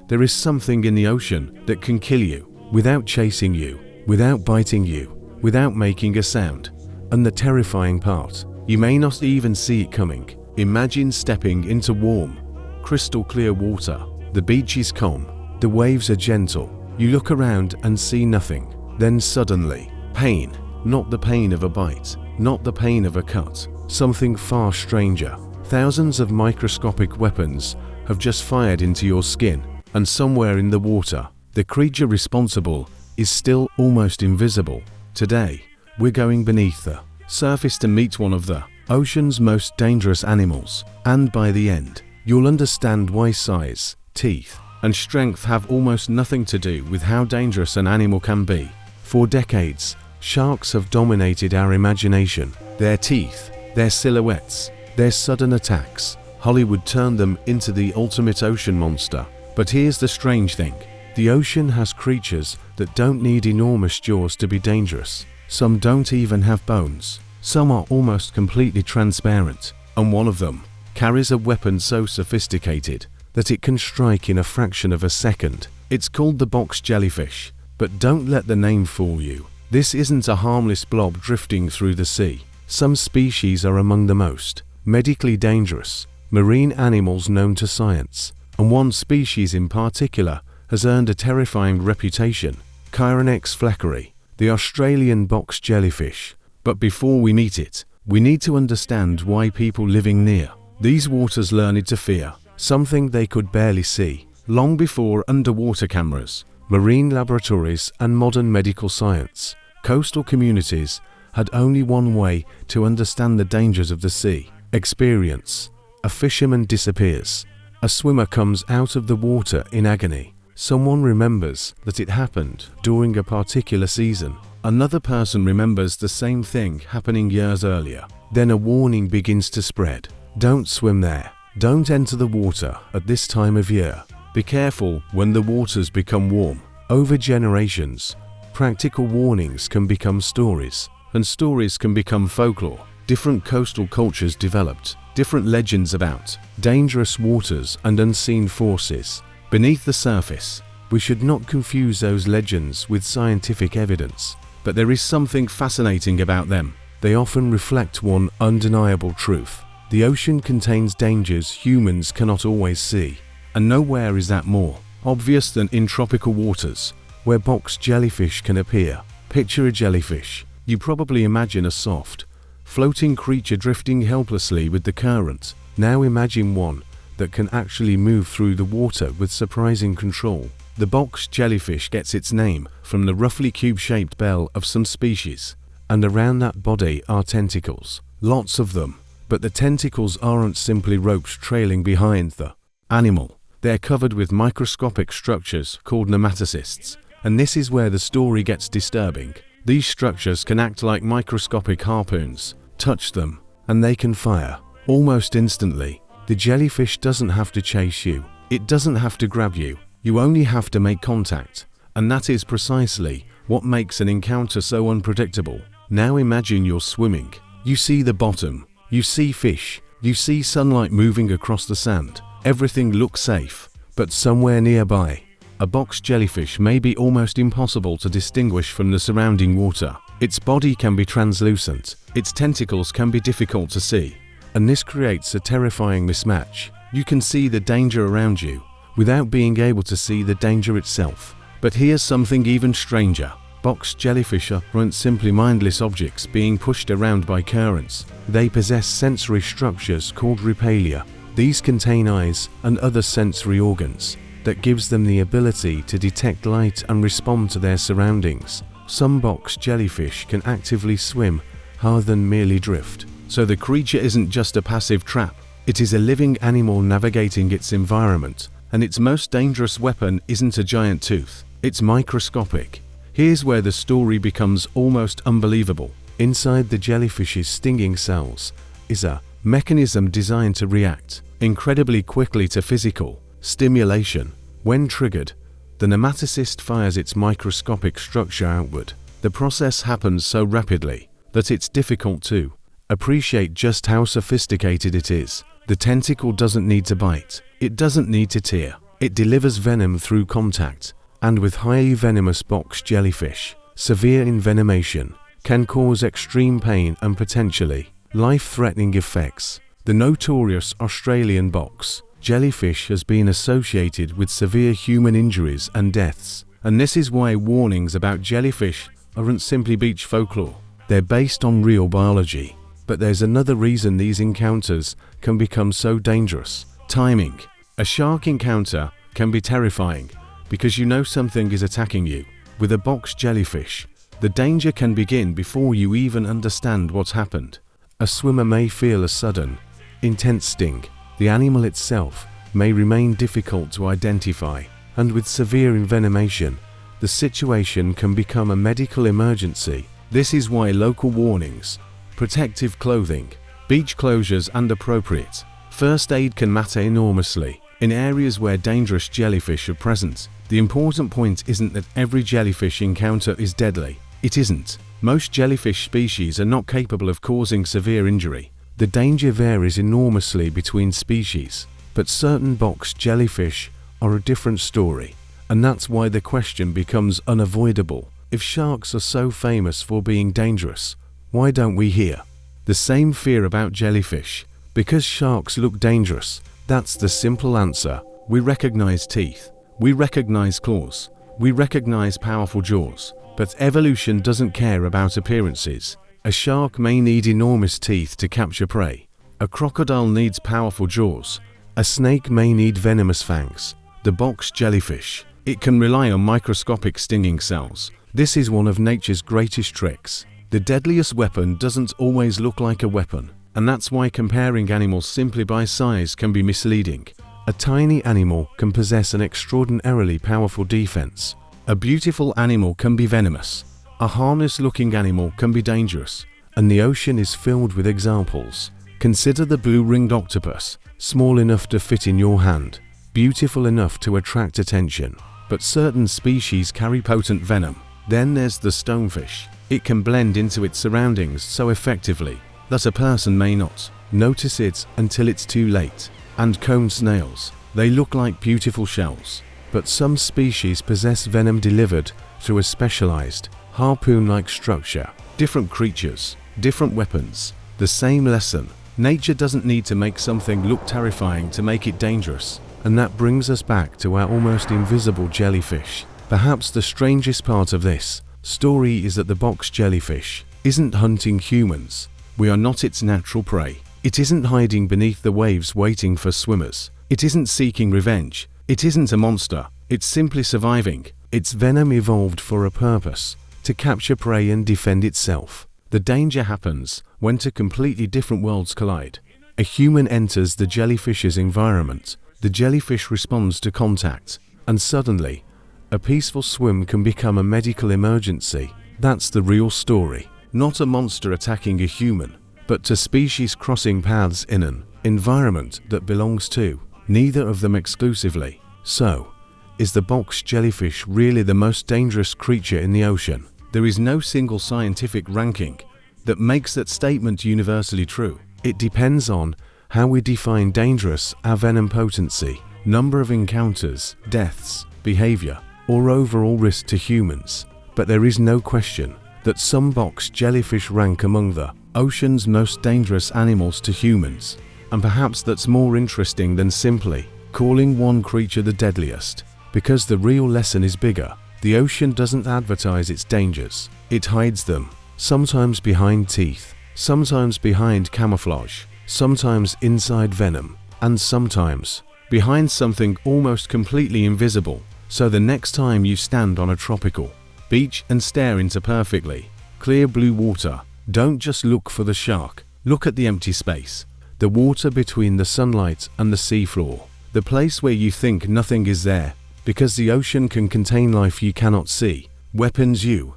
There is something in the ocean that can kill you, without chasing you, without biting you, without making a sound. And the terrifying part, you may not even see it coming. Imagine stepping into warm, crystal clear water. The beach is calm, the waves are gentle. You look around and see nothing. Then suddenly, pain. Not the pain of a bite, not the pain of a cut. Something far stranger. Thousands of microscopic weapons have just fired into your skin, and somewhere in the water, the creature responsible is still almost invisible. Today, we're going beneath the surface to meet one of the ocean's most dangerous animals, and by the end, you'll understand why size, teeth, and strength have almost nothing to do with how dangerous an animal can be. For decades, sharks have dominated our imagination. Their teeth, their silhouettes, their sudden attacks. Hollywood turned them into the ultimate ocean monster. But here's the strange thing. The ocean has creatures that don't need enormous jaws to be dangerous. Some don't even have bones. Some are almost completely transparent. And one of them carries a weapon so sophisticated that it can strike in a fraction of a second. It's called the box jellyfish. But don't let the name fool you. This isn't a harmless blob drifting through the sea. Some species are among the most medically dangerous marine animals known to science. And one species in particular has earned a terrifying reputation, Chironex fleckeri, the Australian box jellyfish. But before we meet it, we need to understand why people living near these waters learned to fear something they could barely see. Long before underwater cameras, marine laboratories, and modern medical science, coastal communities had only one way to understand the dangers of the sea: experience. A fisherman disappears. A swimmer comes out of the water in agony. Someone remembers that it happened during a particular season. Another person remembers the same thing happening years earlier. Then a warning begins to spread. Don't swim there. Don't enter the water at this time of year. Be careful when the waters become warm. Over generations, practical warnings can become stories, and stories can become folklore. Different coastal cultures developed different legends about dangerous waters and unseen forces. Beneath the surface, we should not confuse those legends with scientific evidence, but there is something fascinating about them. They often reflect one undeniable truth. The ocean contains dangers humans cannot always see, and nowhere is that more obvious than in tropical waters, where box jellyfish can appear. Picture a jellyfish. You probably imagine a soft, floating creature drifting helplessly with the current. Now imagine one that can actually move through the water with surprising control. The box jellyfish gets its name from the roughly cube-shaped bell of some species, and around that body are tentacles. Lots of them. But the tentacles aren't simply ropes trailing behind the animal. They're covered with microscopic structures called nematocysts, and this is where the story gets disturbing. These structures can act like microscopic harpoons. Touch them, and they can fire almost instantly. The jellyfish doesn't have to chase you. It doesn't have to grab you. You only have to make contact, and that is precisely what makes an encounter so unpredictable. Now imagine you're swimming. You see the bottom. You see fish. You see sunlight moving across the sand. Everything looks safe, but somewhere nearby, a box jellyfish may be almost impossible to distinguish from the surrounding water. Its body can be translucent. Its tentacles can be difficult to see, and this creates a terrifying mismatch. You can see the danger around you without being able to see the danger itself. But here's something even stranger. Box jellyfish aren't simply mindless objects being pushed around by currents. They possess sensory structures called repalia. These contain eyes and other sensory organs that gives them the ability to detect light and respond to their surroundings. Some box jellyfish can actively swim rather than merely drift. So the creature isn't just a passive trap. It is a living animal navigating its environment, and its most dangerous weapon isn't a giant tooth. It's microscopic. Here's where the story becomes almost unbelievable. Inside the jellyfish's stinging cells is a mechanism designed to react incredibly quickly to physical stimulation. When triggered, the nematocyst fires its microscopic structure outward. The process happens so rapidly that it's difficult to appreciate just how sophisticated it is. The tentacle doesn't need to bite. It doesn't need to tear. It delivers venom through contact, and with highly venomous box jellyfish, severe envenomation can cause extreme pain and potentially life-threatening effects. The notorious Australian box jellyfish has been associated with severe human injuries and deaths, and this is why warnings about jellyfish aren't simply beach folklore. They're based on real biology. But there's another reason these encounters can become so dangerous: timing. A shark encounter can be terrifying because you know something is attacking you. With a box jellyfish, the danger can begin before you even understand what's happened. A swimmer may feel a sudden, intense sting. The animal itself may remain difficult to identify, and with severe envenomation, the situation can become a medical emergency. This is why local warnings, protective clothing, beach closures, and appropriate first aid can matter enormously. In areas where dangerous jellyfish are present, the important point isn't that every jellyfish encounter is deadly. It isn't. Most jellyfish species are not capable of causing severe injury. The danger varies enormously between species, but certain box jellyfish are a different story, and that's why the question becomes unavoidable. If sharks are so famous for being dangerous, why don't we hear the same fear about jellyfish? Because sharks look dangerous. That's the simple answer. We recognize teeth, we recognize claws, we recognize powerful jaws, but evolution doesn't care about appearances. A shark may need enormous teeth to capture prey. A crocodile needs powerful jaws. A snake may need venomous fangs. The box jellyfish, it can rely on microscopic stinging cells. This is one of nature's greatest tricks. The deadliest weapon doesn't always look like a weapon, and that's why comparing animals simply by size can be misleading. A tiny animal can possess an extraordinarily powerful defense. A beautiful animal can be venomous. A harmless-looking animal can be dangerous, and the ocean is filled with examples. Consider the blue-ringed octopus, small enough to fit in your hand, beautiful enough to attract attention, but certain species carry potent venom. Then there's the stonefish. It can blend into its surroundings so effectively that a person may not notice it until it's too late. And cone snails, they look like beautiful shells, but some species possess venom delivered through a specialized, harpoon-like structure. Different creatures, different weapons, the same lesson. Nature doesn't need to make something look terrifying to make it dangerous. And that brings us back to our almost invisible jellyfish. Perhaps the strangest part of this story is that the box jellyfish isn't hunting humans. We are not its natural prey. It isn't hiding beneath the waves waiting for swimmers. It isn't seeking revenge. It isn't a monster. It's simply surviving. Its venom evolved for a purpose: to capture prey and defend itself. The danger happens when two completely different worlds collide. A human enters the jellyfish's environment. The jellyfish responds to contact, and suddenly, a peaceful swim can become a medical emergency. That's the real story. Not a monster attacking a human, but two species crossing paths in an environment that belongs to neither of them exclusively. So, is the box jellyfish really the most dangerous creature in the ocean? There is no single scientific ranking that makes that statement universally true. It depends on how we define dangerous, our venom potency, number of encounters, deaths, behavior, or overall risk to humans. But there is no question that some box jellyfish rank among the ocean's most dangerous animals to humans. And perhaps that's more interesting than simply calling one creature the deadliest, because the real lesson is bigger. The ocean doesn't advertise its dangers, it hides them, sometimes behind teeth, sometimes behind camouflage, sometimes inside venom, and sometimes behind something almost completely invisible. So the next time you stand on a tropical beach and stare into perfectly clear blue water, don't just look for the shark. Look at the empty space, the water between the sunlight and the seafloor, the place where you think nothing is there, because the ocean can contain life you cannot see, weapons you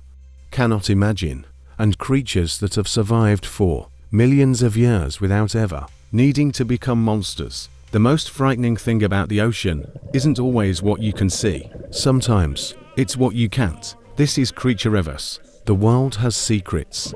cannot imagine, and creatures that have survived for millions of years without ever needing to become monsters. The most frightening thing about the ocean isn't always what you can see. Sometimes it's what you can't. This is Creature Revers. The world has secrets.